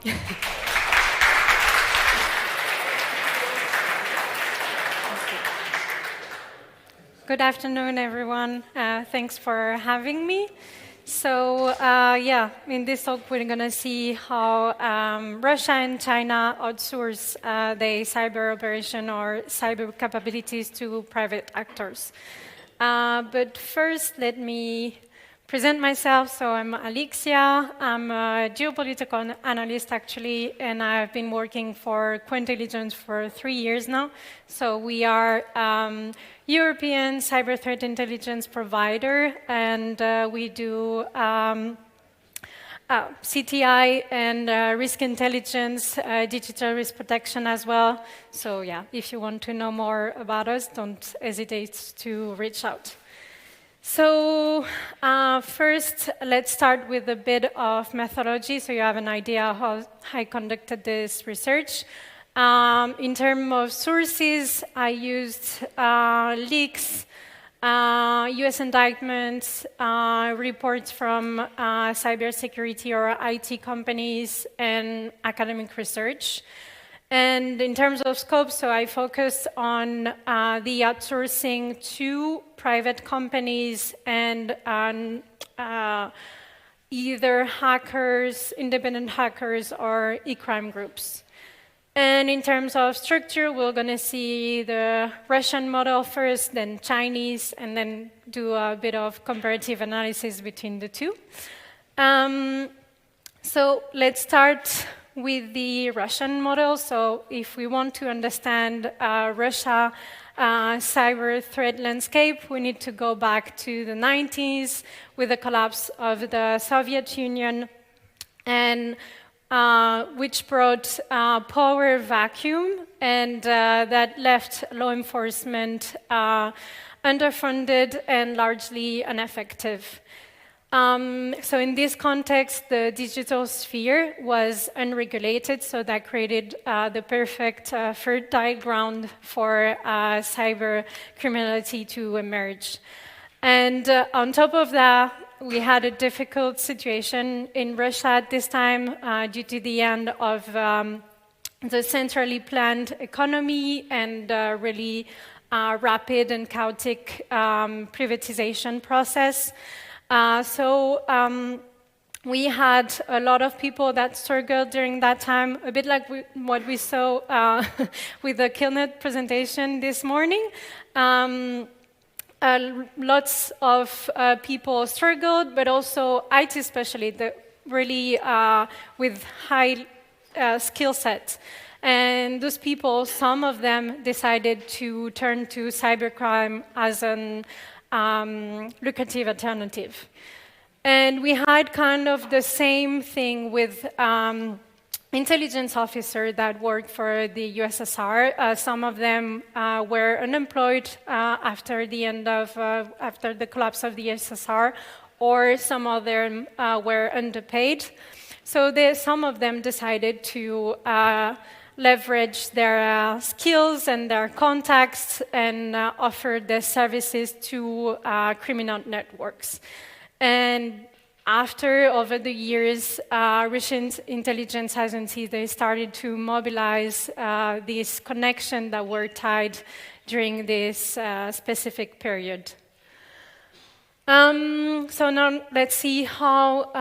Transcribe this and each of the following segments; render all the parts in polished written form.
Good afternoon, everyone. Thanks for having me. So, in this talk, we're going to see how Russia and China outsource their cyber operation or cyber capabilities to private actors. But first, let me present myself. So I'm Alixia. I'm a geopolitical analyst, actually, and I've been working for Quintelligence for 3 years now. So we are European cyber threat intelligence provider, and we do CTI and risk intelligence, digital risk protection as well. So yeah, if you want to know more about us, don't hesitate to reach out. So first, let's start with a bit of methodology so you have an idea how I conducted this research. In terms of sources, I used leaks, US indictments, reports from cybersecurity or IT companies, and academic research. And in terms of scope, so I focused on the outsourcing to private companies and either hackers, independent hackers, or eCrime groups. And in terms of structure, we're going to see the Russian model first, then Chinese, and then do a bit of comparative analysis between the two. So let's start with the Russian model. So if we want to understand Russia cyber threat landscape, we need to go back to the 90s with the collapse of the Soviet Union, and which brought power vacuum, and that left law enforcement underfunded and largely ineffective. So in this context, the digital sphere was unregulated, so that created the perfect fertile ground for cyber criminality to emerge. And on top of that, we had a difficult situation in Russia at this time due to the end of the centrally planned economy and really rapid and chaotic privatization process. We had a lot of people that struggled during that time, a bit like what we saw with the Killnet presentation this morning. Lots of people struggled, but also IT specialists, really with high skill sets. And those people, some of them decided to turn to cybercrime as an lucrative alternative. And we had kind of the same thing with intelligence officers that worked for the USSR. Some of them were unemployed after the collapse of the USSR, or some of them were underpaid. So some of them decided to leverage their skills and their contacts and offer their services to criminal networks. And over the years, Russian intelligence agencies, they started to mobilize these connections that were tied during this specific period. So now let's see how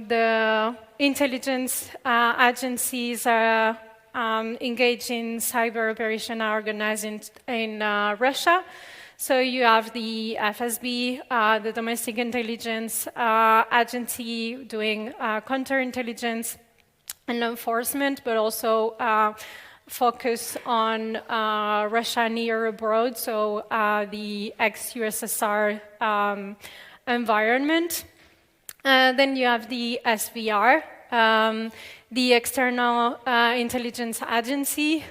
the intelligence agencies are engaged in cyber operation are organized in Russia. So you have the FSB, the Domestic Intelligence Agency, doing counterintelligence and enforcement, but also focus on Russia near abroad, so the ex-USSR environment. Then you have the SVR, the External Intelligence Agency,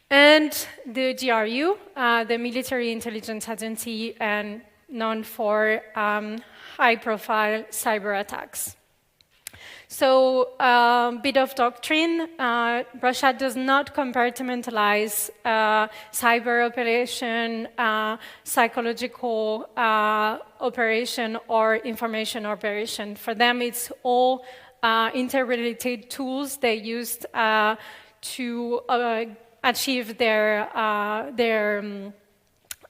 and the GRU, the Military Intelligence Agency, and known for high-profile cyber attacks. So, bit of doctrine. Russia does not compartmentalize cyber operation, psychological operation, or information operation. For them, it's all interrelated tools they used to achieve their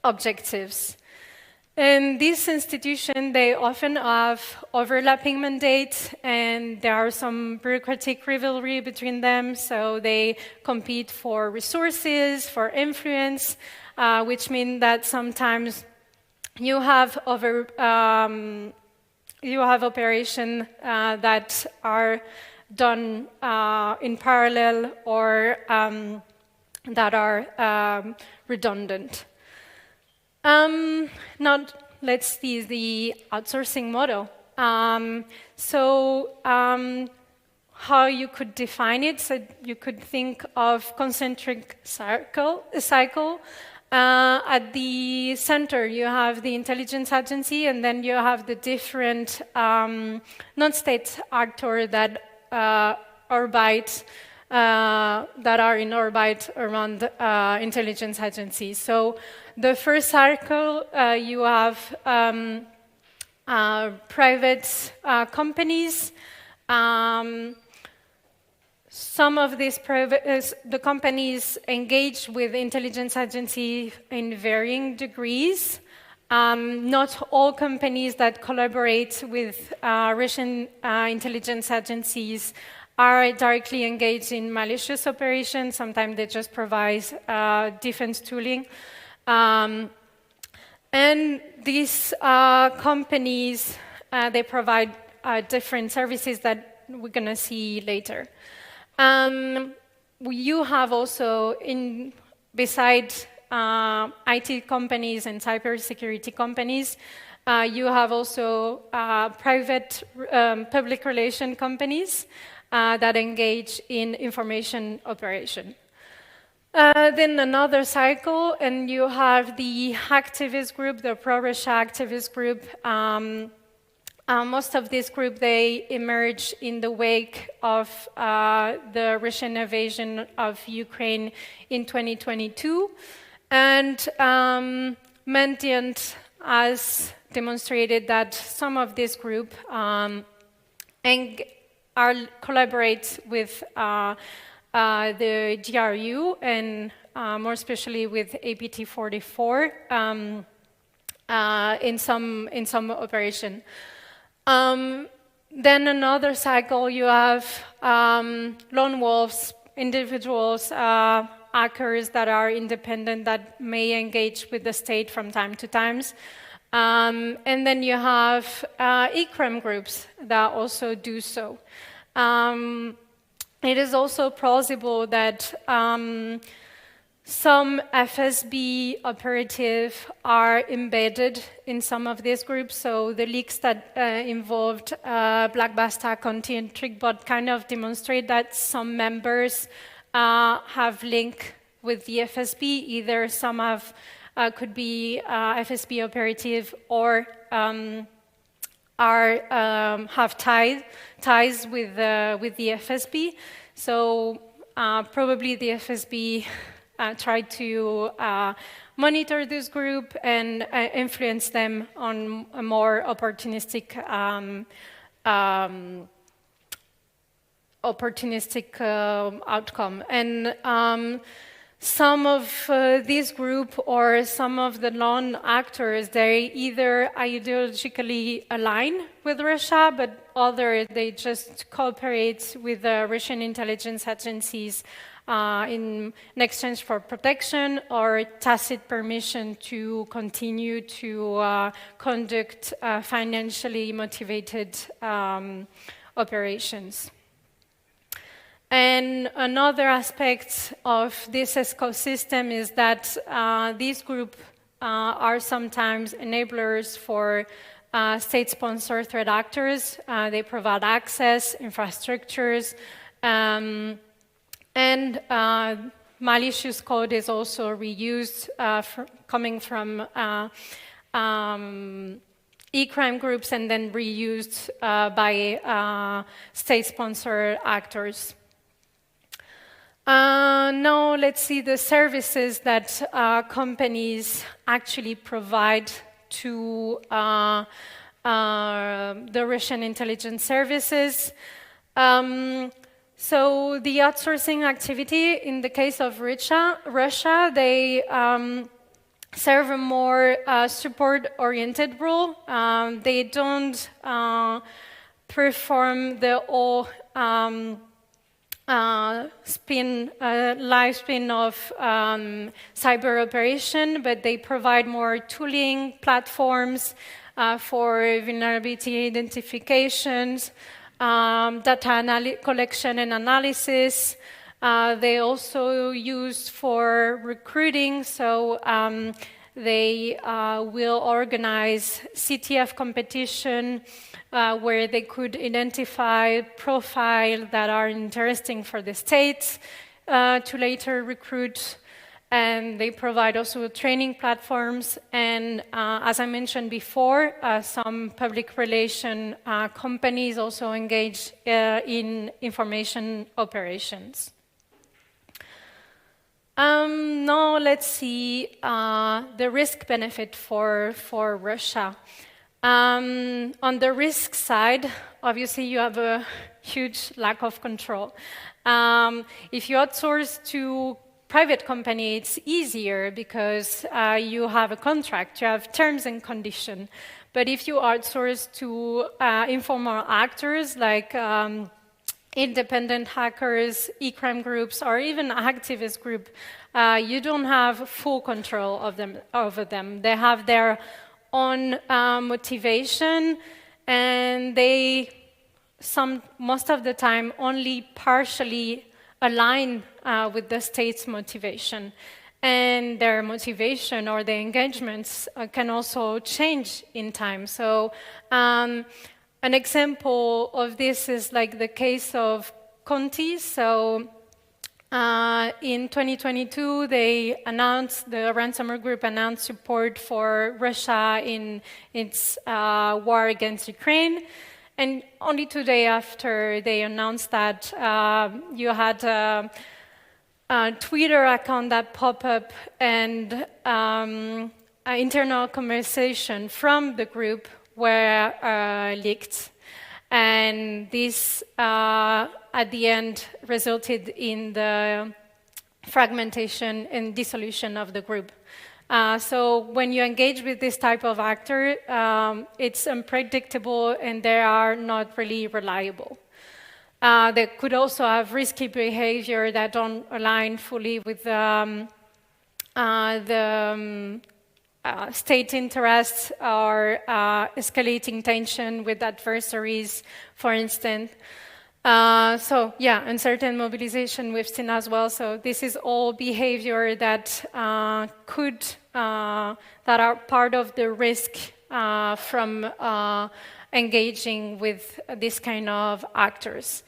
objectives. And these institutions, they often have overlapping mandates, and there are some bureaucratic rivalry between them, so they compete for resources, for influence, which means that sometimes you have operations that are done in parallel or that are redundant. Now, let's see the outsourcing model. How you could define it, so you could think of concentric cycle. At the center, you have the intelligence agency, and then you have the different non-state actors that orbit, that are in orbit around intelligence agencies. So the first circle, you have private companies. Some of these the companies engage with intelligence agencies in varying degrees. Not all companies that collaborate with Russian intelligence agencies are directly engaged in malicious operations. Sometimes they just provide defense tooling. And these companies, they provide different services that we're going to see later. You have also, besides IT companies and cybersecurity companies, you have also private public relation companies that engage in information operation. Then another cycle, and you have the activist group, the pro-Russia activist group. Most of this group, they emerged in the wake of the Russian invasion of Ukraine in 2022. And Mandiant has demonstrated that some of this group collaborate with the GRU and more especially with APT44 in some operation. Then another cycle, you have lone wolves, individuals, hackers that are independent that may engage with the state from time to time. And then you have eCrime groups that also do so. It is also plausible that some FSB operatives are embedded in some of these groups. So the leaks that involved Black Basta, Conti, and Trickbot kind of demonstrate that some members have link with the FSB. Either some could be FSB operative or have ties with the FSB. So probably the FSB tried to monitor this group and influence them on a more opportunistic outcome. And some of this group or some of the lone actors, they either ideologically align with Russia, but others, they just cooperate with the Russian intelligence agencies in exchange for protection or tacit permission to continue to conduct financially motivated operations. And another aspect of this ecosystem is that these groups are sometimes enablers for state-sponsored threat actors. They provide access, infrastructures, and malicious code is also reused coming from eCrime groups and then reused by state-sponsored actors. Now let's see the services that companies actually provide to the Russian intelligence services. So the outsourcing activity, in the case of Russia, they serve a more support-oriented role. They don't perform the whole live spin of cyber operation, but they provide more tooling platforms for vulnerability identifications, data collection and analysis. They also use for recruiting, so they will organize CTF competition where they could identify profiles that are interesting for the states to later recruit. And they provide also training platforms. And as I mentioned before, some public relation companies also engage in information operations. Now let's see the risk-benefit for Russia. On the risk side, obviously you have a huge lack of control. If you outsource to private company, it's easier because you have a contract, you have terms and conditions. But if you outsource to informal actors like independent hackers, eCrime groups, or even activist group, you don't have full control of them, over them. They have their own motivation, and they, most of the time, only partially align with the state's motivation. And their motivation or their engagements can also change in time. So an example of this is like the case of Conti. So in 2022, they announced, the ransomware group announced support for Russia in its war against Ukraine. And only 2 days after they announced that, you had a Twitter account that popped up and an internal conversation from the group were leaked. And this, at the end, resulted in the fragmentation and dissolution of the group. So when you engage with this type of actor, it's unpredictable and they are not really reliable. They could also have risky behavior that don't align fully with the state interests or escalating tension with adversaries, for instance. So yeah, uncertain mobilization we've seen as well. So this is all behavior that that are part of the risk from engaging with this kind of actors.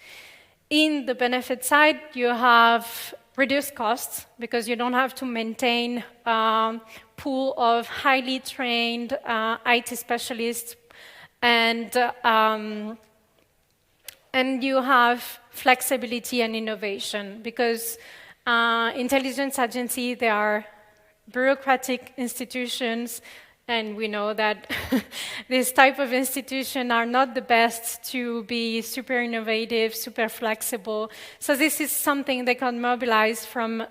In the benefit side, you have reduced costs because you don't have to maintain a pool of highly trained IT specialists, and you have flexibility and innovation because intelligence agencies, they are bureaucratic institutions, and we know that this type of institutions are not the best to be super innovative, super flexible. So this is something they can mobilize from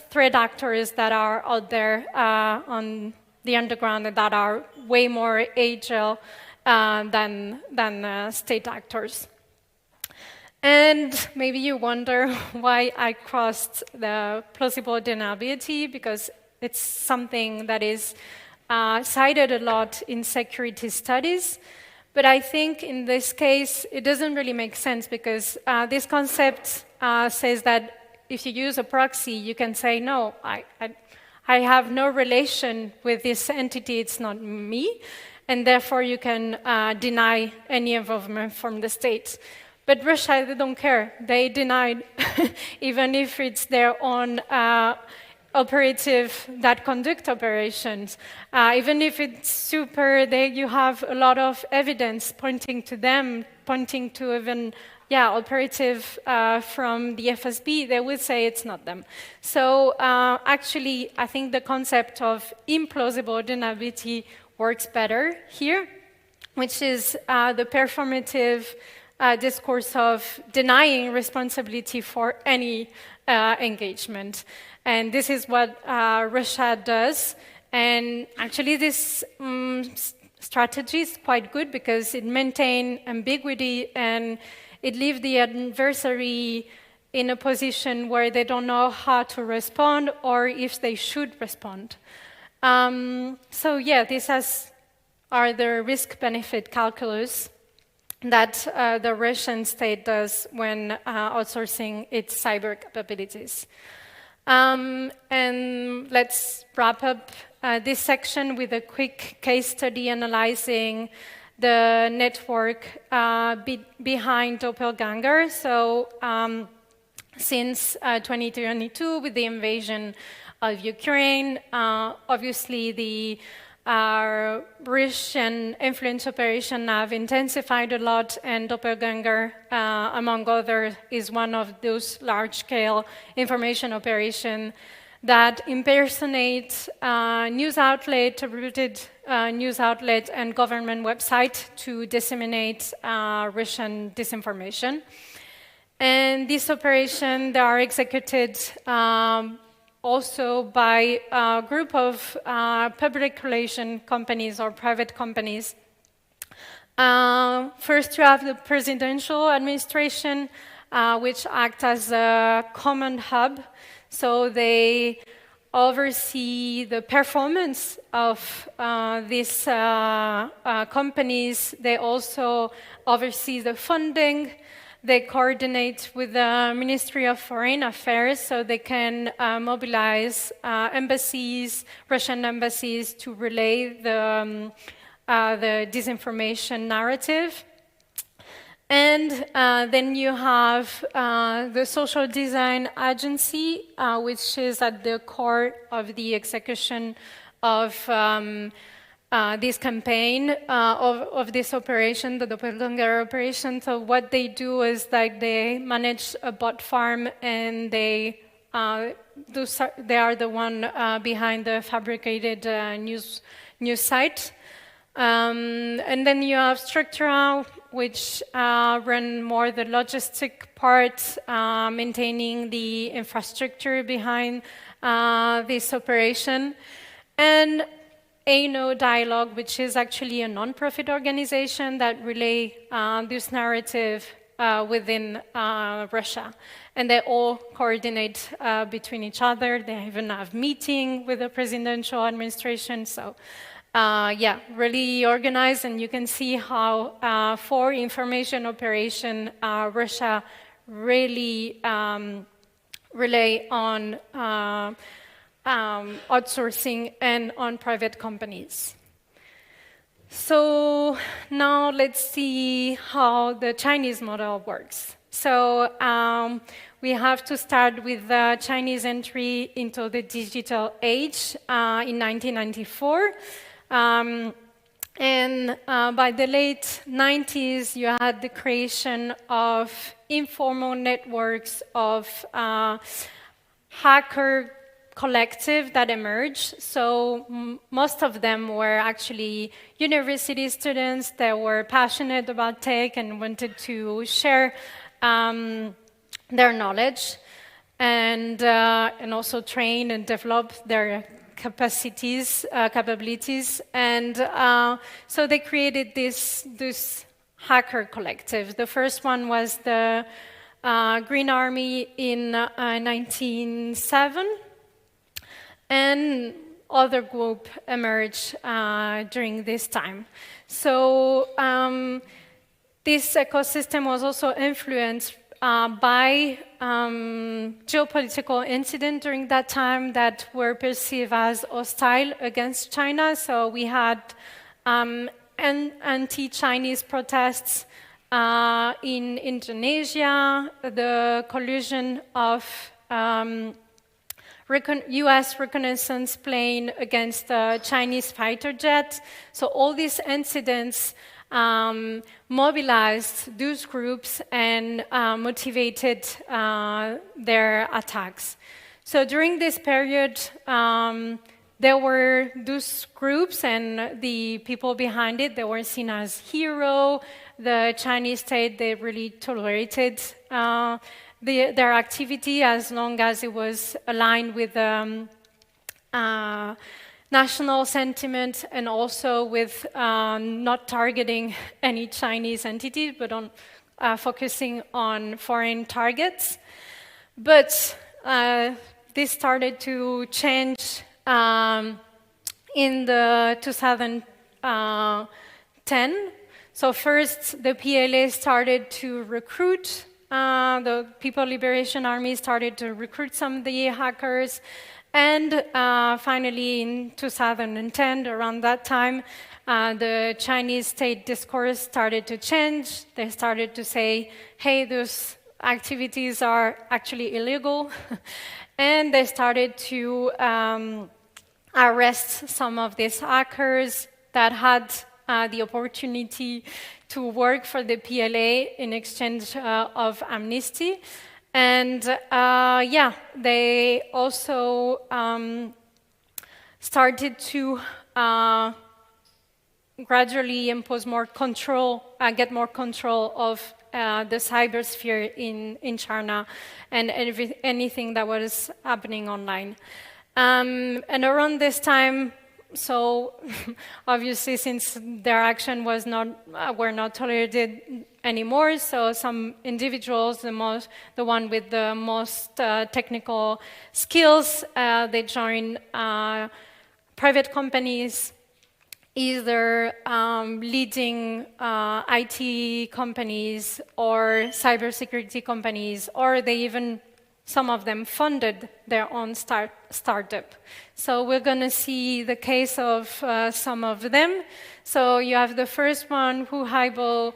threat actors that are out there on the underground and that are way more agile than state actors. And maybe you wonder why I crossed the plausible deniability, because it's something that is cited a lot in security studies. But I think in this case, it doesn't really make sense because this concept says that if you use a proxy, you can say, no, I have no relation with this entity, it's not me, and therefore you can deny any involvement from the state. But Russia, they don't care. They denied, even if it's their own operative that conduct operations. Even if it's super, you have a lot of evidence pointing to them, pointing to even, operative from the FSB, they would say it's not them. So actually, I think the concept of implausible deniability works better here. which is the performative discourse of denying responsibility for any engagement. And this is what Russia does. And actually, this strategy is quite good because it maintains ambiguity and it leaves the adversary in a position where they don't know how to respond or if they should respond. So yeah, these are the risk-benefit calculus that the Russian state does when outsourcing its cyber capabilities. And let's wrap up this section with a quick case study analyzing the network behind Doppelganger. So since 2022, with the invasion of Ukraine, obviously the Russian influence operation have intensified a lot, and Doppelganger, among others, is one of those large-scale information operations that impersonate news outlet, rooted news outlet, and government website to disseminate Russian disinformation. And these operations are executed also by a group of public relation companies or private companies. First, you have the presidential administration, which act as a common hub. So they oversee the performance of these companies. They also oversee the funding. They coordinate with the Ministry of Foreign Affairs so they can mobilize embassies, Russian embassies, to relay the disinformation narrative. And then you have the Social Design Agency, which is at the core of the execution of this campaign, of this operation, the Doppelganger operation. So what they do is that they manage a bot farm, and they are the one behind the fabricated news site. And then you have Structura, which run more the logistic part, maintaining the infrastructure behind this operation. And ANO Dialogue, which is actually a non-profit organization that relay this narrative within Russia. And they all coordinate between each other. They even have meeting with the presidential administration. So yeah, really organized. And you can see how for information operation, Russia really rely on outsourcing and on private companies. So now let's see how the Chinese model works. So we have to start with the Chinese entry into the digital age in 1994. And by the late 90s, you had the creation of informal networks of hacker collective that emerged. So most of them were actually university students that were passionate about tech and wanted to share their knowledge and also train and develop their capabilities. And so they created this hacker collective. The first one was the Green Army in 1907. And other group emerged during this time. So this ecosystem was also influenced by geopolitical incidents during that time that were perceived as hostile against China. So we had anti-Chinese protests in Indonesia, the collusion of US reconnaissance plane against a Chinese fighter jet. So all these incidents mobilized those groups and motivated their attacks. So during this period, there were those groups and the people behind it, they were seen as hero. The Chinese state, they really tolerated their activity as long as it was aligned with national sentiment and also with not targeting any Chinese entities, but on focusing on foreign targets. But this started to change in the 2010. So first, the PLA started to recruit, the People Liberation Army started to recruit some of the hackers. And finally, in 2010, around that time, the Chinese state discourse started to change. They started to say, hey, those activities are actually illegal. And they started to arrest some of these hackers that had the opportunity to work for the PLA in exchange of amnesty. And they also started to gradually impose more control, get more control of the cybersphere in China and anything that was happening online. And around this time, so obviously since their action was were not tolerated anymore, so some individuals, the one with the most technical skills, they joined private companies, either leading IT companies or cybersecurity companies, or they even, some of them funded their own startup. So we're going to see the case of some of them. So you have the first one, Hu Haibo,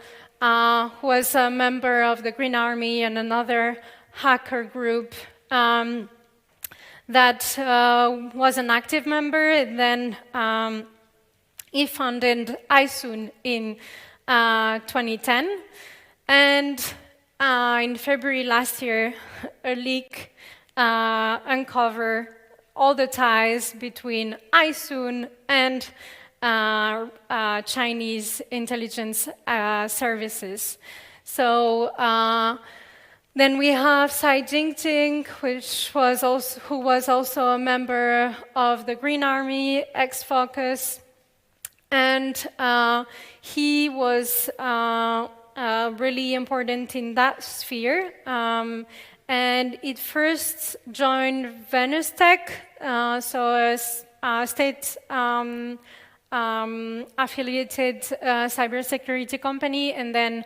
who was a member of the Green Army and another hacker group that was an active member. And then he founded iSoon in 2010. And in February last year, a leak uncovered all the ties between iSoon and Chinese intelligence services. So then we have Xi Jinping, who was also a member of the Green Army, ex-Focus, and he was really important in that sphere. And it first joined Venustech, so a state affiliated cybersecurity company, and then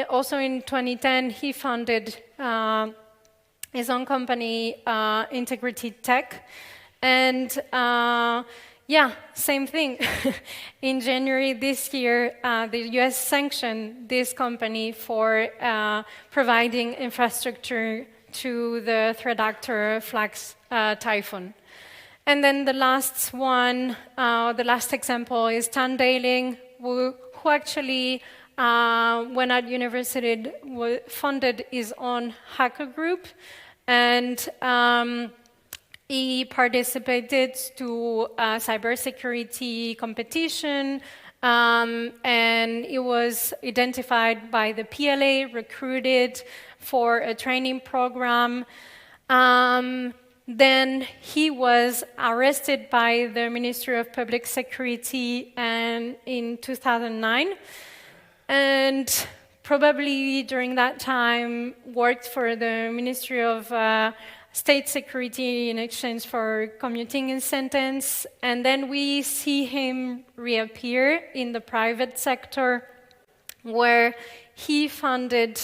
also in 2010 he founded his own company, Integrity Tech, and same thing. In January this year, the US sanctioned this company for providing infrastructure to the threat actor Flax Typhoon. And then the last one, the last example is Tan Dailing, who actually, when at university, funded his own hacker group, and he participated to cybersecurity competition, and he was identified by the PLA, recruited for a training program. Then he was arrested by the Ministry of Public Security in 2009, and probably during that time worked for the Ministry of State Security in exchange for commuting his sentence. And then we see him reappear in the private sector, where he funded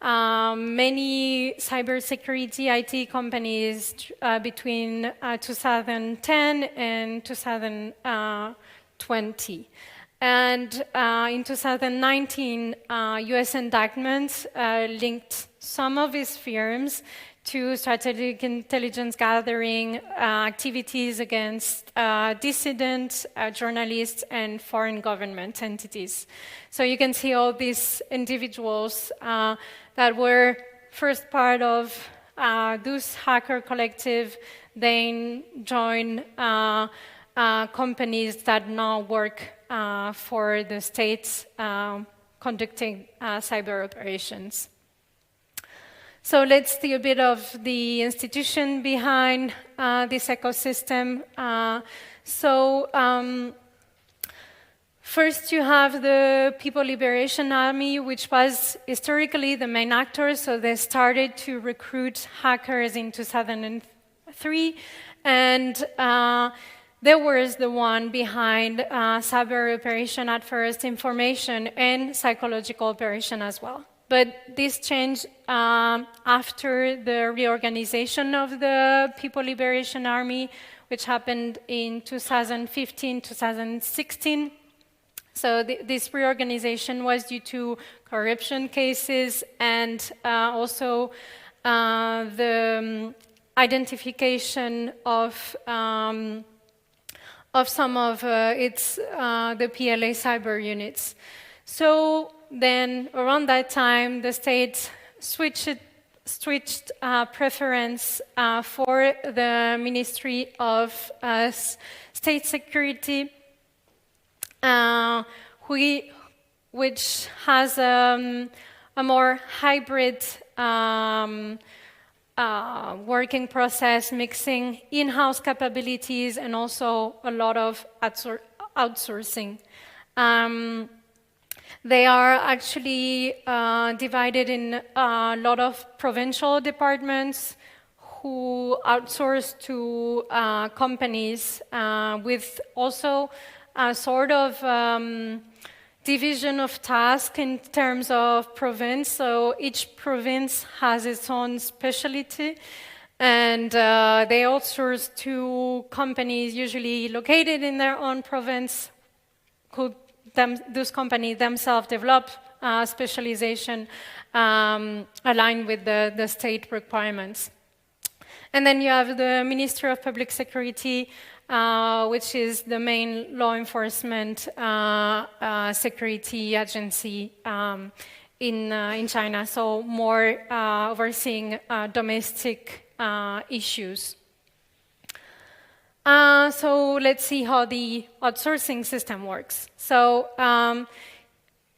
many cybersecurity IT companies between 2010 and 2020. And in 2019, US indictments linked some of his firms to strategic intelligence gathering activities against dissidents, journalists, and foreign government entities. So you can see all these individuals that were first part of those hacker collective then join companies that now work for the states conducting cyber operations. So let's see a bit of the institution behind this ecosystem. First, you have the People Liberation Army, which was historically the main actor. So they started to recruit hackers in 2003, and they were the one behind cyber operation at first, information and psychological operation as well. But this changed after the reorganization of the People Liberation Army, which happened in 2015, 2016. So this reorganization was due to corruption cases and also the identification of some of the PLA cyber units. So then around that time, the state switched preference for the Ministry of State Security, which has a more hybrid working process, mixing in-house capabilities and also a lot of outsourcing. They are actually divided in a lot of provincial departments who outsource to companies with also a sort of division of task in terms of province. So each province has its own specialty, and they outsource to companies usually located in their own province. Those companies themselves develop specialization aligned with the state requirements. And then you have the Ministry of Public Security, which is the main law enforcement security agency in China, so more overseeing domestic issues. So let's see how the outsourcing system works. So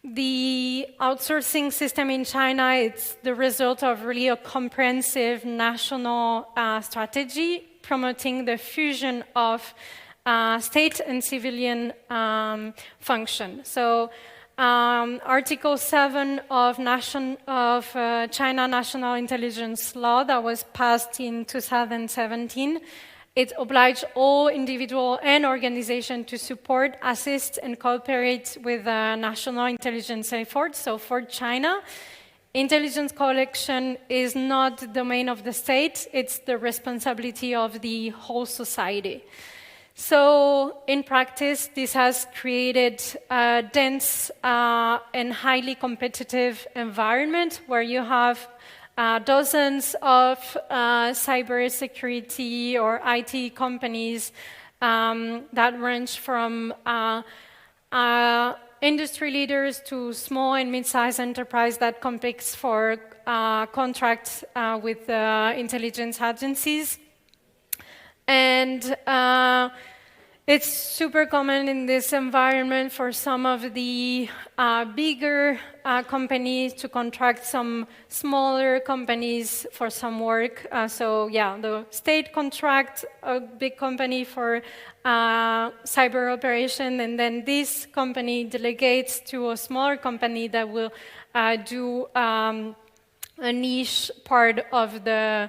the outsourcing system in China, it's the result of really a comprehensive national strategy promoting the fusion of state and civilian function. So Article 7 of China National Intelligence Law that was passed in 2017, it obliged all individual and organization to support, assist, and cooperate with national intelligence efforts. So for China, intelligence collection is not the domain of the state, it's the responsibility of the whole society. So in practice, this has created a dense and highly competitive environment where you have dozens of cybersecurity or IT companies that range from industry leaders to small and mid-sized enterprise that competes for contracts with intelligence agencies. And it's super common in this environment for some of the bigger companies to contract some smaller companies for some work. So yeah, the state contracts a big company for cyber operation, and then this company delegates to a smaller company that will do a niche part of the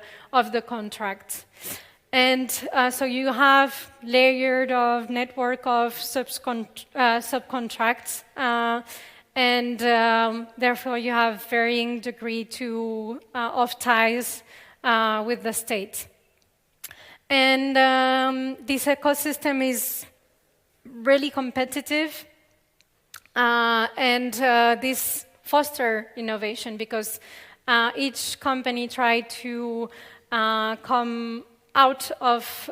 contract. And so you have layered of network of subcontracts, and therefore you have varying degree of ties with the state. And this ecosystem is really competitive, and this fosters innovation because each company tries to come out of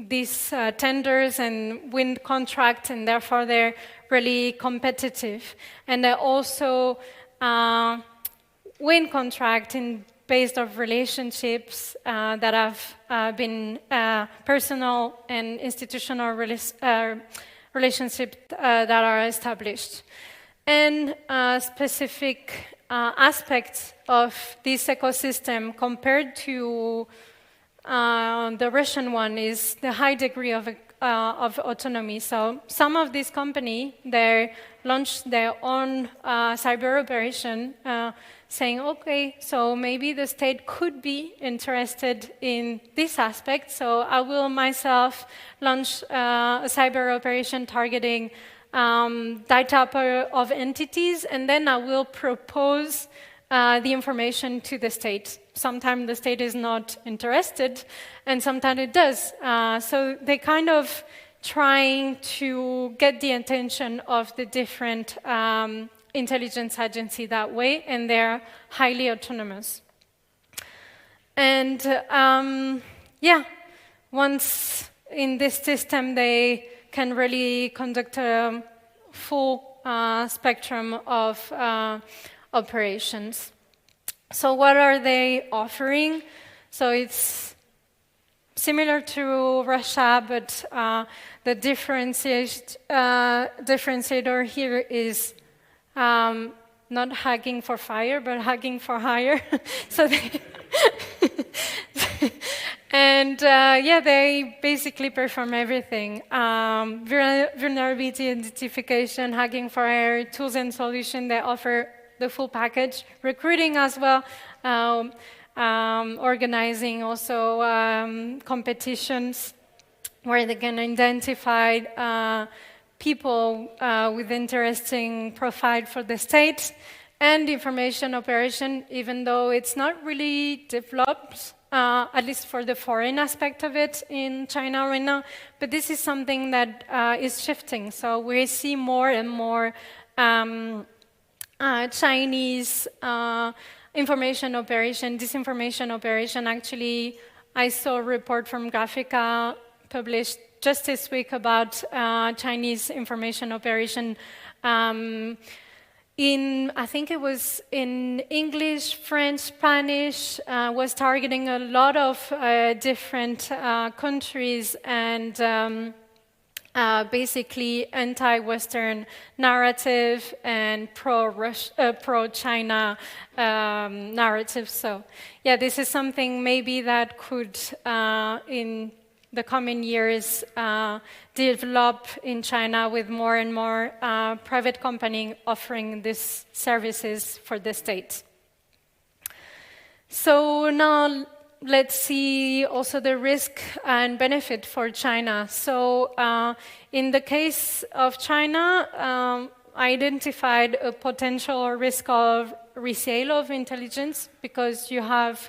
these tenders and win contracts, and therefore they're really competitive. And they also win contract in based on relationships that have been personal and institutional relationships that are established. And specific aspects of this ecosystem compared to the Russian one is the high degree of autonomy. So some of these companies, they launched their own cyber operation saying, okay, so maybe the state could be interested in this aspect, so I will myself launch a cyber operation targeting data of entities, and then I will propose the information to the state. Sometimes the state is not interested, and sometimes it does. So they kind of trying to get the attention of the different intelligence agency that way, and they're highly autonomous. And yeah, once in this system, they can really conduct a full spectrum of operations. So what are they offering? So it's similar to Russia, but the differentiator here is not hacking for fire, but hacking for hire. So they and yeah, they basically perform everything. Vulnerability identification, hacking for hire, tools and solutions, they offer the full package. Recruiting as well, organizing also competitions where they can identify people with interesting profile for the state, and information operation, even though it's not really developed, at least for the foreign aspect of it in China right now, but this is something that is shifting. So we see more and more Chinese information operation, disinformation operation. Actually, I saw a report from Graphica published just this week about Chinese information operation I think it was in English, French, Spanish, was targeting a lot of different countries and basically anti-Western narrative and pro-China narrative. So yeah, this is something maybe that could, in the coming years, develop in China with more and more private companies offering these services for the state. So now let's see also the risk and benefit for China. So in the case of China, I identified a potential risk of resale of intelligence because you have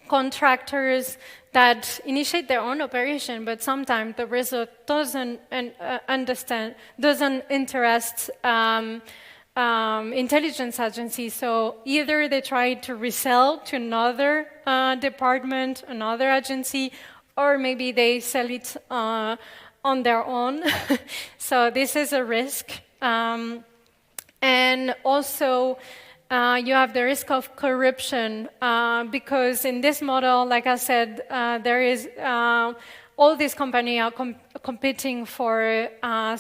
contractors that initiate their own operation, but sometimes the result doesn't interest intelligence agencies. So either they try to resell to another department, another agency, or maybe they sell it on their own. So this is a risk. And also, you have the risk of corruption because in this model, like I said, there is all these companies are competing for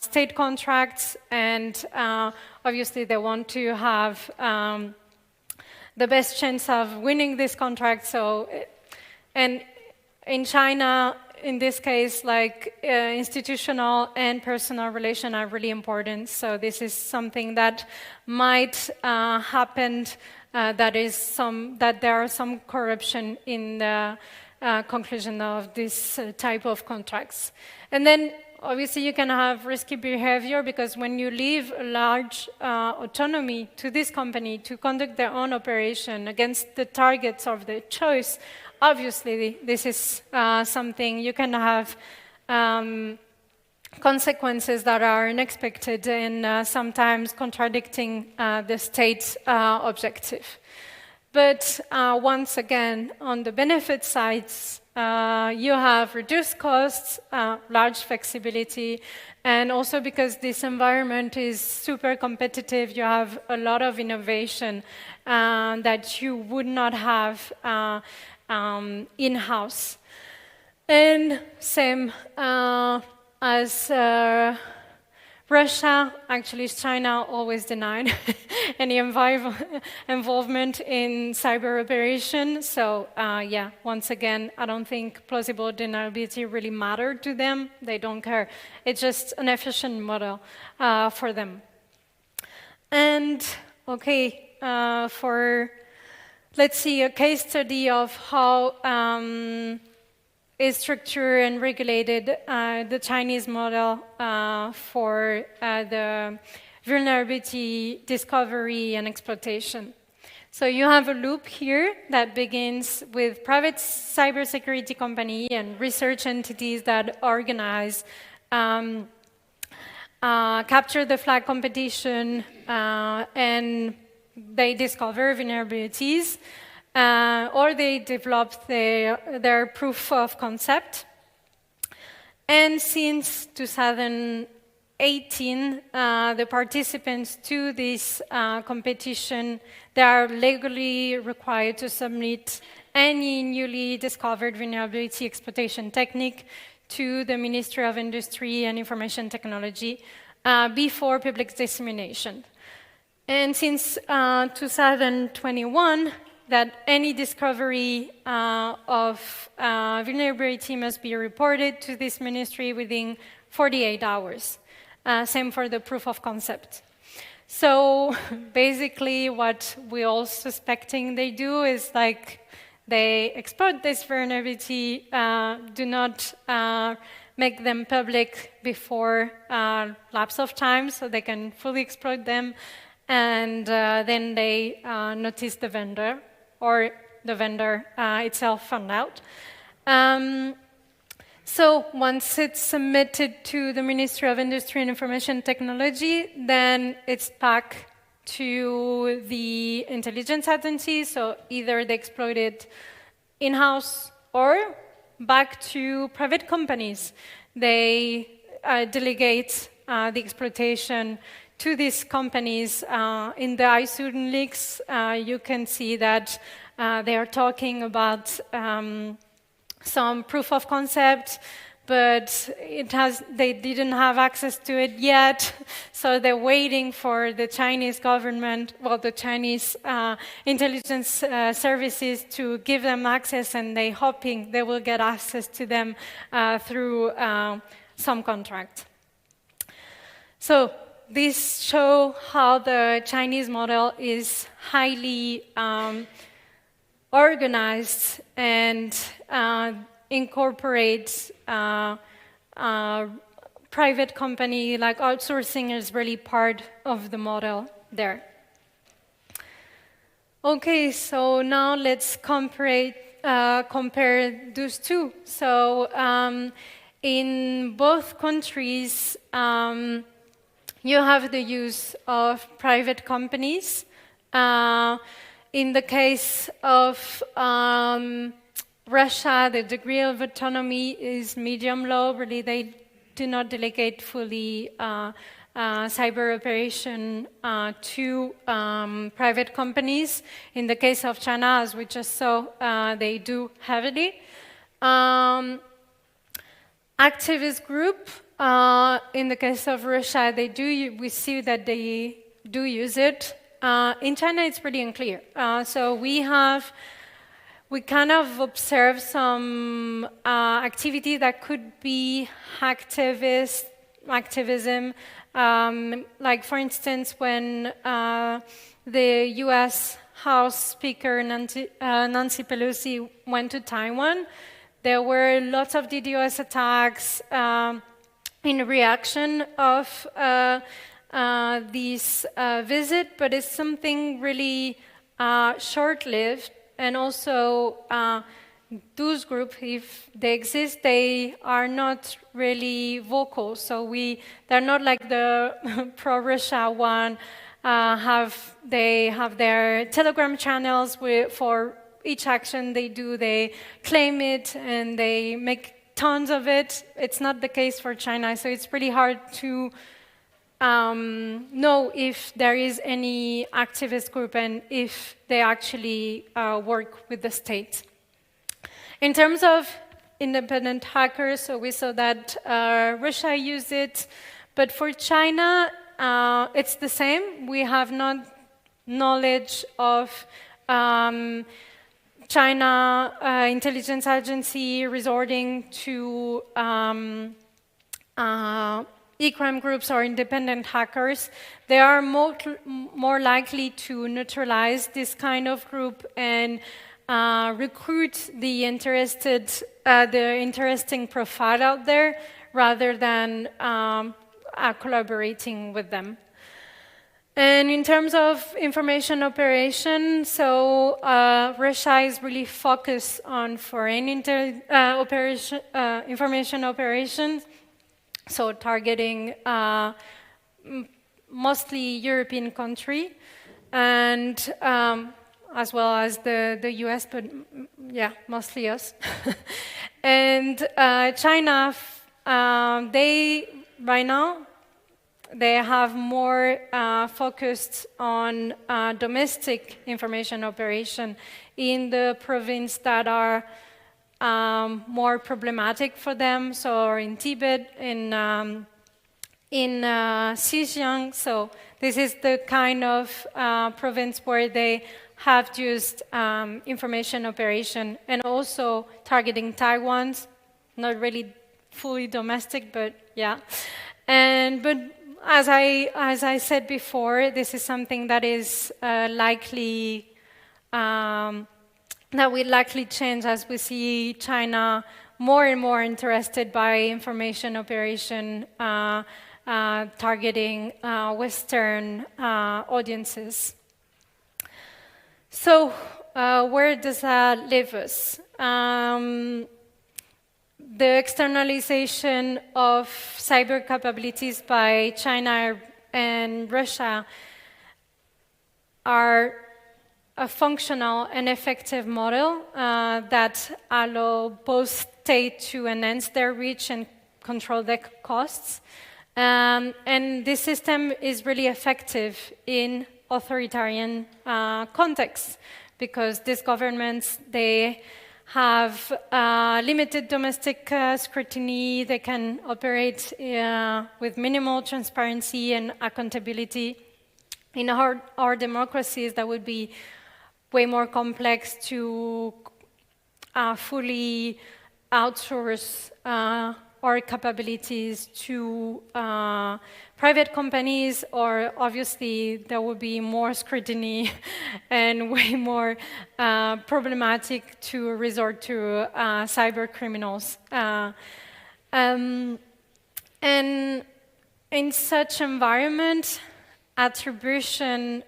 state contracts, and obviously they want to have the best chance of winning this contract. So, and in China, in this case, like institutional and personal relations are really important. So this is something that might happen. That there are some corruption in the conclusion of this type of contracts. And then obviously you can have risky behavior because when you leave a large autonomy to this company to conduct their own operation against the targets of their choice, obviously this is something you can have consequences that are unexpected and sometimes contradicting the state's objective. But once again, on the benefit sides, You have reduced costs, large flexibility, and also because this environment is super competitive, you have a lot of innovation that you would not have in-house. And same as Russia, actually China always denied any involvement in cyber operation. So yeah, once again, I don't think plausible deniability really mattered to them. They don't care. It's just an efficient model for them. And okay, let's see a case study of how is structured and regulated the Chinese model for the vulnerability discovery and exploitation. So you have a loop here that begins with private cybersecurity company and research entities that organize, capture the flag competition, and they discover vulnerabilities. Or they developed their proof of concept. And since 2018, the participants to this competition, they are legally required to submit any newly discovered vulnerability exploitation technique to the Ministry of Industry and Information Technology before public dissemination. And since 2021, that any discovery of vulnerability must be reported to this ministry within 48 hours. Same for the proof of concept. So basically what we're all suspecting they do is like they exploit this vulnerability, do not make them public before lapse of time so they can fully exploit them, and then they notice the vendor, or the vendor itself found out. So once it's submitted to the Ministry of Industry and Information Technology, then it's back to the intelligence agency, so either they exploit it in-house or back to private companies. They delegate the exploitation to these companies. In the iSudden leaks, you can see that they are talking about some proof of concept, but they didn't have access to it yet, so they're waiting for the Chinese government, well, the Chinese intelligence services to give them access, and they're hoping they will get access to them through some contract. So this shows how the Chinese model is highly organized and incorporates private company, like outsourcing is really part of the model there. Okay, so now let's compare those two. So in both countries, you have the use of private companies. In the case of Russia, the degree of autonomy is medium-low. Really, they do not delegate fully cyber operation to private companies. In the case of China, as we just saw, they do heavily. Activist group, in the case of Russia, we see that they do use it. In China, it's pretty unclear. So we kind of observe some activity that could be activism. Like, for instance, when the US House Speaker Nancy Pelosi went to Taiwan, there were lots of DDoS attacks in reaction of this visit, but it's something really short-lived. And also, those groups, if they exist, they are not really vocal. So they're not like the pro-Russia one. They have their Telegram channels for each action they do, they claim it and they make tons of it. It's not the case for China, so it's pretty hard to know if there is any activist group and if they actually work with the state. In terms of independent hackers, so we saw that Russia used it, but for China, it's the same. We have not knowledge of China intelligence agency resorting to eCrime groups or independent hackers. They are more likely to neutralize this kind of group and recruit the interesting profile out there rather than collaborating with them. And in terms of information operation, so Russia is really focused on foreign information operations, so targeting mostly European country, and as well as the US, but yeah, mostly us. And China, right now, they have more focused on domestic information operation in the province that are more problematic for them. So in Tibet, in Xinjiang. So this is the kind of province where they have used information operation and also targeting Taiwan, not really fully domestic, but yeah. But as I said before, this is something that is likely that will likely change as we see China more and more interested by information operation targeting Western audiences. So where does that leave us? The externalization of cyber capabilities by China and Russia are a functional and effective model that allow both states to enhance their reach and control their costs. And this system is really effective in authoritarian contexts because these governments, they have limited domestic scrutiny. They can operate with minimal transparency and accountability. In our democracies, that would be way more complex to fully outsource our capabilities to private companies, or obviously there would be more scrutiny and way more problematic to resort to cyber criminals. And in such environment, attribution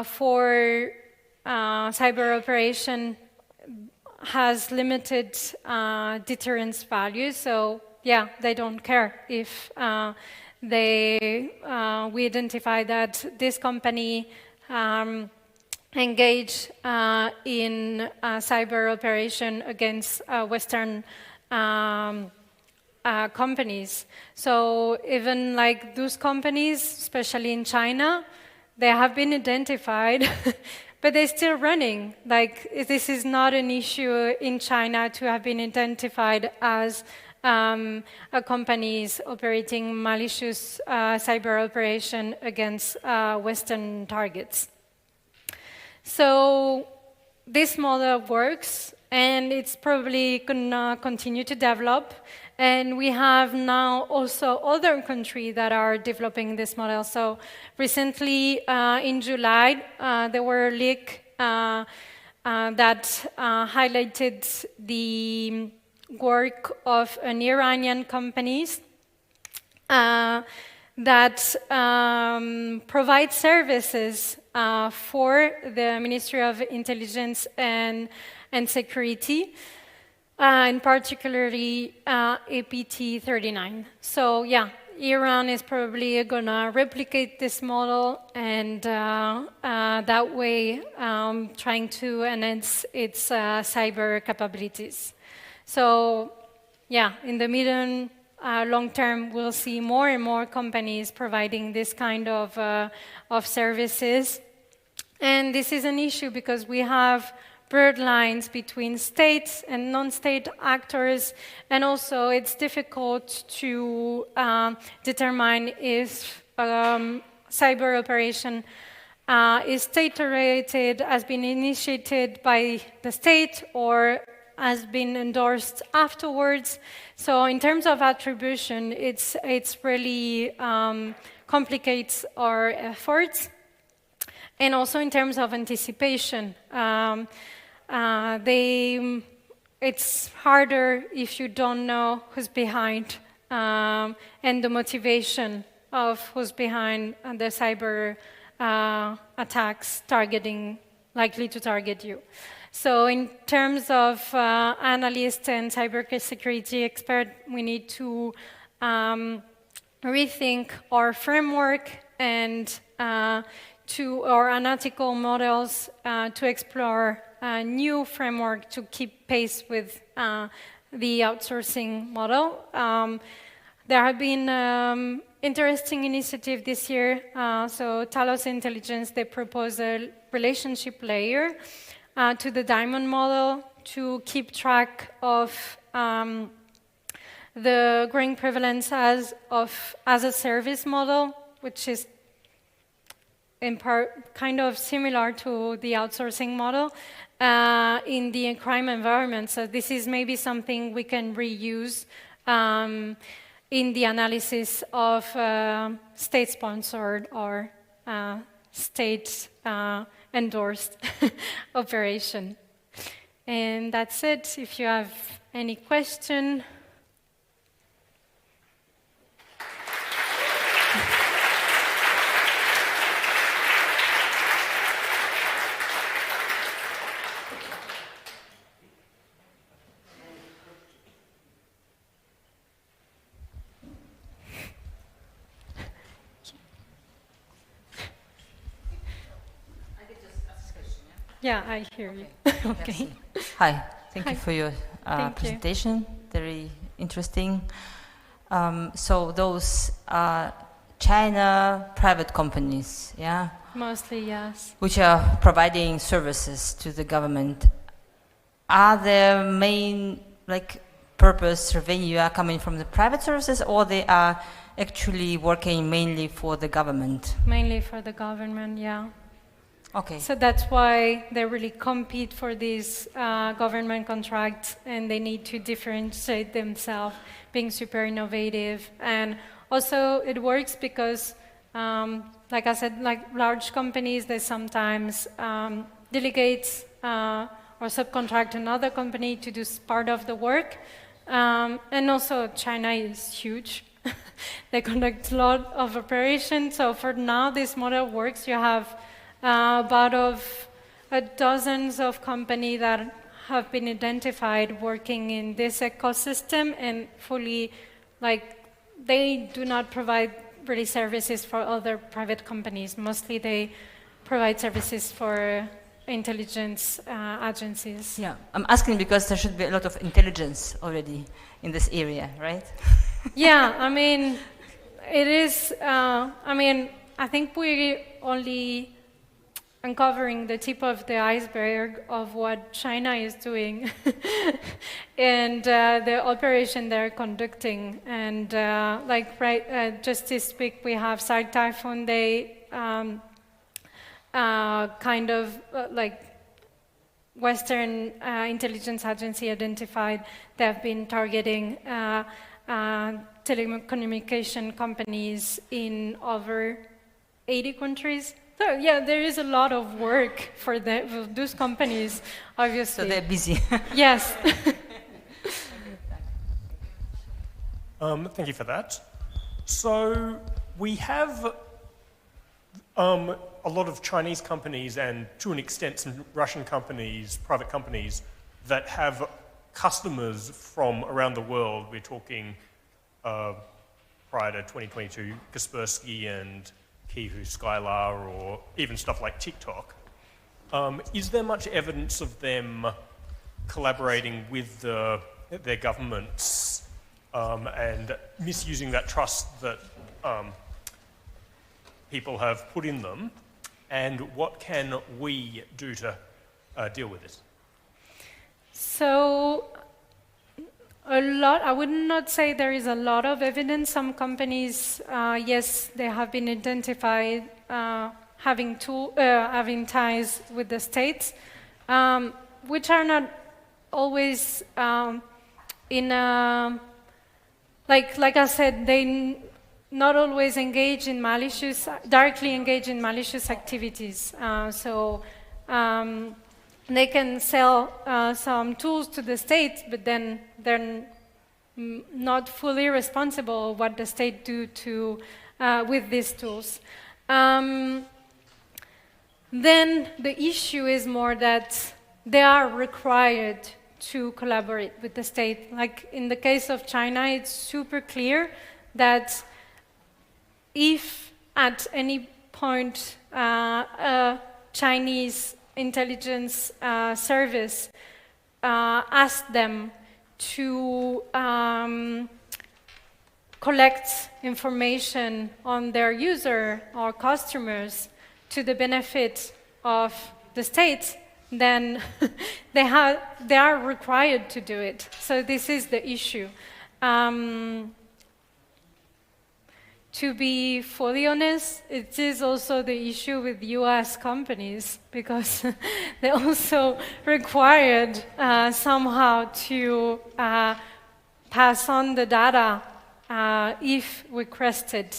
for cyber operation has limited deterrence value. So yeah, they don't care if we identify that this company engaged in cyber operation against Western companies. So even like those companies, especially in China, they have been identified, but they're still running. Like this is not an issue in China to have been identified as a companies operating malicious cyber operation against Western targets. So this model works, and it's probably gonna continue to develop. And we have now also other countries that are developing this model. So recently, in July, there were a leak that highlighted the work of an Iranian companies that provide services for the Ministry of Intelligence and Security, and particularly APT 39. So yeah, Iran is probably going to replicate this model, and that way trying to enhance its cyber capabilities. So, yeah, in the medium long term, we'll see more and more companies providing this kind of services. And this is an issue because we have blurred lines between states and non-state actors, and also it's difficult to determine if cyber operation is state-related, has been initiated by the state, or has been endorsed afterwards. So in terms of attribution, it's really complicates our efforts. And also in terms of anticipation, it's harder if you don't know who's behind and the motivation of who's behind the cyber attacks likely to target you. So in terms of analysts and cybersecurity experts, we need to rethink our framework and to our analytical models to explore a new framework to keep pace with the outsourcing model. There have been interesting initiatives this year. So Talos Intelligence, they propose a relationship layer to the diamond model to keep track of the growing prevalence as a service model, which is in part kind of similar to the outsourcing model in the eCrime environment. So this is maybe something we can reuse in the analysis of state-sponsored or state-endorsed operation. And that's it. If you have any question. Yeah, I hear you. Okay. Hi, thank you for your presentation. Very interesting. So those are China private companies, yeah? Mostly, yes. Which are providing services to the government. Are their main purpose revenue are coming from the private services, or they are actually working mainly for the government? Mainly for the government, yeah. Okay. So that's why they really compete for these government contracts, and they need to differentiate themselves, being super innovative. And also it works because, like I said, like large companies, they sometimes delegate or subcontract another company to do part of the work. And also China is huge. They conduct a lot of operations. So for now, this model works. You have about dozens of companies that have been identified working in this ecosystem, and fully, they do not provide really services for other private companies. Mostly they provide services for intelligence agencies. Yeah, I'm asking because there should be a lot of intelligence already in this area, right? Yeah, I mean, it is, I think we're only uncovering the tip of the iceberg of what China is doing and the operation they're conducting. And just this week we have Side Typhoon. They Western intelligence agency identified they have been targeting telecommunication companies in over 80 countries. So yeah, there is a lot of work for those companies, obviously. So they're busy. Yes. Thank you for that. So we have a lot of Chinese companies and, to an extent, some Russian companies, private companies, that have customers from around the world. We're talking prior to 2022, Kaspersky and Kihu, Skylar, or even stuff like TikTok. Is there much evidence of them collaborating with their governments and misusing that trust that people have put in them? And what can we do to deal with this? So, I would not say there is a lot of evidence. Some companies, yes, they have been identified having ties with the states, which are not always in a, like I said, they not always directly engage in malicious activities. They can sell some tools to the state, but then they're not fully responsible what the state do with these tools. Then the issue is more that they are required to collaborate with the state. Like in the case of China, it's super clear that if at any point a Chinese intelligence service asks them to collect information on their user or customers to the benefit of the state, then they are required to do it. So this is the issue. To be fully honest, it is also the issue with US companies, because they also required somehow to pass on the data if requested.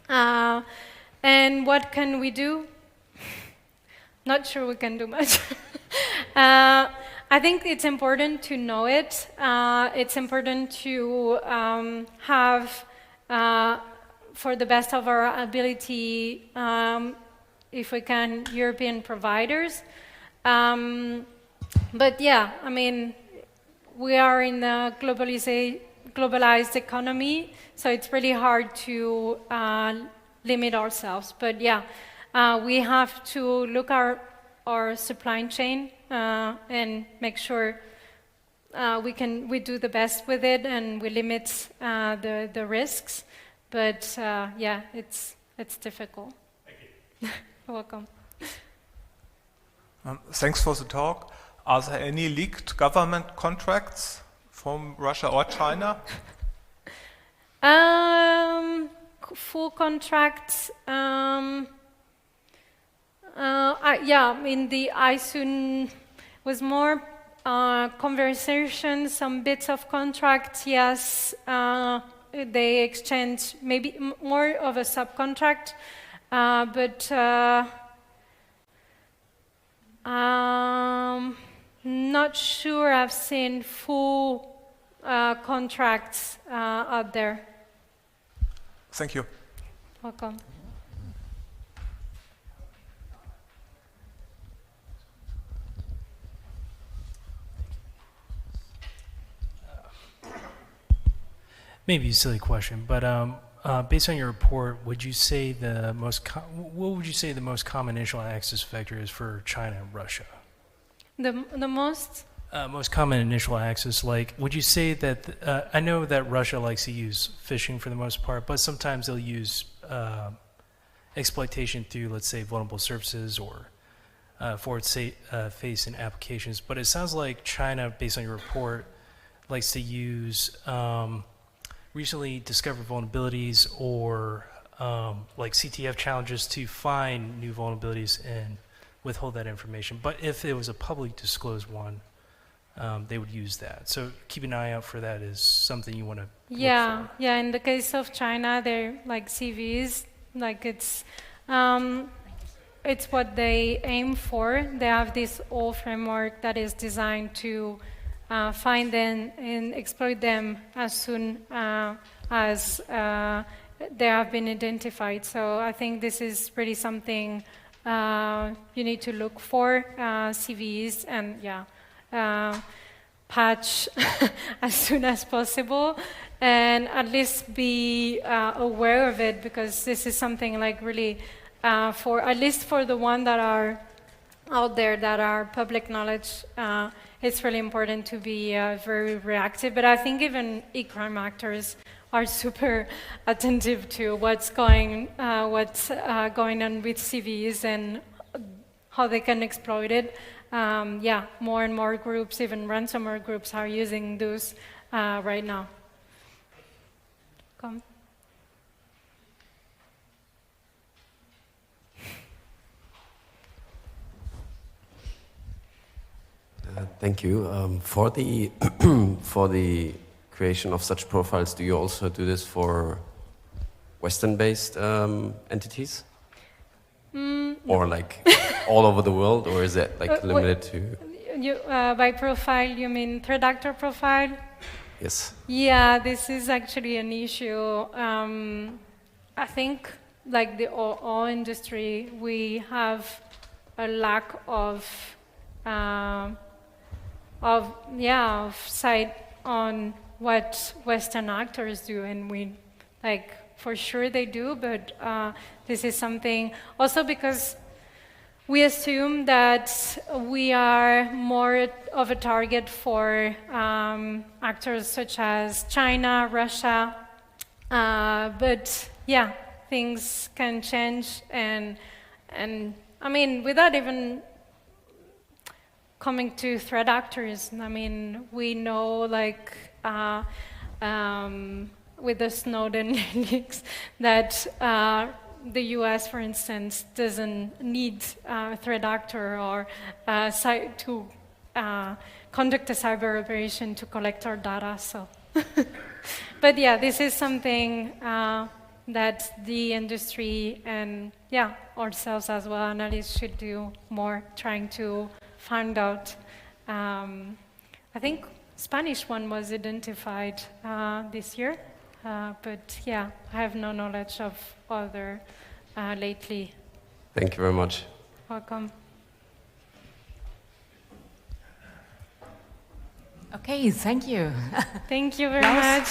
And what can we do? Not sure we can do much. I think it's important to know it. It's important to have, for the best of our ability, if we can, European providers. But yeah, I mean, we are in a globalized economy, so it's really hard to limit ourselves. But yeah, we have to look at our supply chain and make sure we do the best with it and we limit the risks. But yeah, it's difficult. Thank you. You're welcome. Thanks for the talk. Are there any leaked government contracts from Russia or China? Full contracts. Yeah, in the ISUN was more conversations, some bits of contracts, yes. They exchange maybe more of a subcontract, but not sure I've seen full contracts out there. Thank you. Welcome. Maybe a silly question, but based on your report, would you say what would you say the most common initial access vector is for China and Russia? The most? Most common initial access, like, would you say that, I know that Russia likes to use phishing for the most part, but sometimes they'll use exploitation through, let's say, vulnerable services or forward-facing applications. But it sounds like China, based on your report, likes to use recently discovered vulnerabilities or like CTF challenges to find new vulnerabilities and withhold that information. But if it was a publicly disclosed one, they would use that. So keep an eye out for that is something you want to look for. Yeah, in the case of China, they're like CVs, like it's what they aim for. They have this whole framework that is designed to find them and exploit them as soon as they have been identified. So I think this is really something you need to look for, CVs, and yeah. patch as soon as possible, and at least be aware of it, because this is something like really, for at least for the ones that are out there that are public knowledge, it's really important to be very reactive. But I think even eCrime actors are super attentive to what's going on with CVs and how they can exploit it. Yeah, more and more groups, even ransomware groups, are using those right now. Come. Thank you. For the for the creation of such profiles, do you also do this for Western-based entities, or like all over the world, or is it like limited to? By profile, you mean threat actor profile? Yes. Yeah, this is actually an issue. I think, like the all industry, we have a lack of sight on what Western actors do, and we, like, for sure they do, but this is something also because we assume that we are more of a target for actors such as China, Russia, but yeah, things can change, and I mean, without even coming to threat actors, I mean, we know, like, with the Snowden leaks, that the US, for instance, doesn't need a threat actor or to conduct a cyber operation to collect our data. So, but yeah, this is something that the industry and ourselves as well, analysts, should do more, trying to find out. I think Spanish one was identified this year, but yeah, I have no knowledge of other lately. Thank you very much. Welcome. Okay, thank you. Thank you very much.